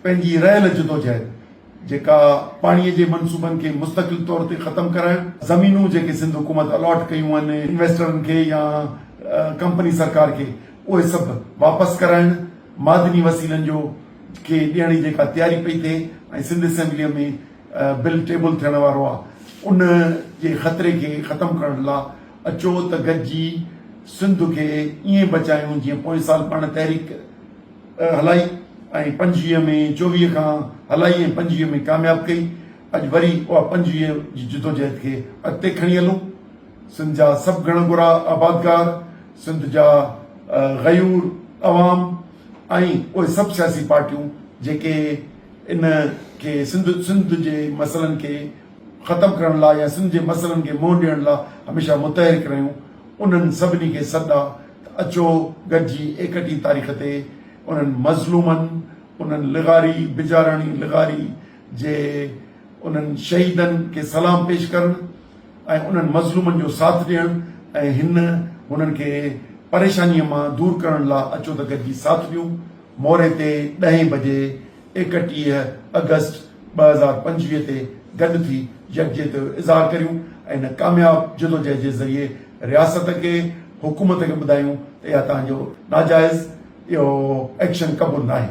पंहिंजी रहियल जदोजहद जेका पाणीअ जे मनसूबनि खे मुस्तक़िल तौर ते ख़तम कराइण, ज़मीनूं जेके सिंध हुकूमत अलॉट कयूं आहिनि इन्वेस्टरनि खे या कंपनी सरकार खे, उहे सभु वापसि कराइण, मादनी वसीलनि जो खे ॾियण जी जेका तयारी पई थिए ऐं सिंध असेंबलीअ में बिल टेबल थियण वारो आहे, उन जे ख़तरे खे ख़तम करण लाइ अचो त गॾिजी सिंध खे ईअं बचायूं जीअं पोएं साल पाण तहरीक हलाई ऐं 25 में 24 खां हलाई ऐं 25 में कामयाबु कई। अॼु वरी उहा 25 जी जिदोजहद खे अॻिते खणी हलूं। सिंध जा सभु घणगुरा आबादगार, सिंध जा गयूर अवाम ऐं उहे सभु सियासी पार्टियूं जेके इन खे सिंध जे मसइलनि खे ख़तमु करण लाइ या सिंध जे मसइलनि खे मुंहुं ॾियण लाइ हमेशह मुतहरिक रहियूं। उन्हनि सभिनी खे सॾु आहे त अचो गॾिजी 31 तारीख़ ते उन्हनि मज़लूमनि, उन्हनि लिगारी बिजाराणी लिगारी जे उन्हनि शहीदनि खे सलाम पेश करणु ऐं उन्हनि मज़लूमनि जो साथ ॾियणु ऐं हुननि खे परेशानीअ मां दूर करण लाइ अचो त गॾिजी साथ ॾियूं। मोरे ते 10 बजे 31 अगस्त 2025 ते गॾु थी यकजहत जो इज़हार करियूं ऐं इन कामयाब जदोजहद जे ज़रिए रियासत खे हुकूमत खे ॿुधायूं त इहा तव्हांजो नाजाइज़ इहो एक्शन क़बूल न आहे।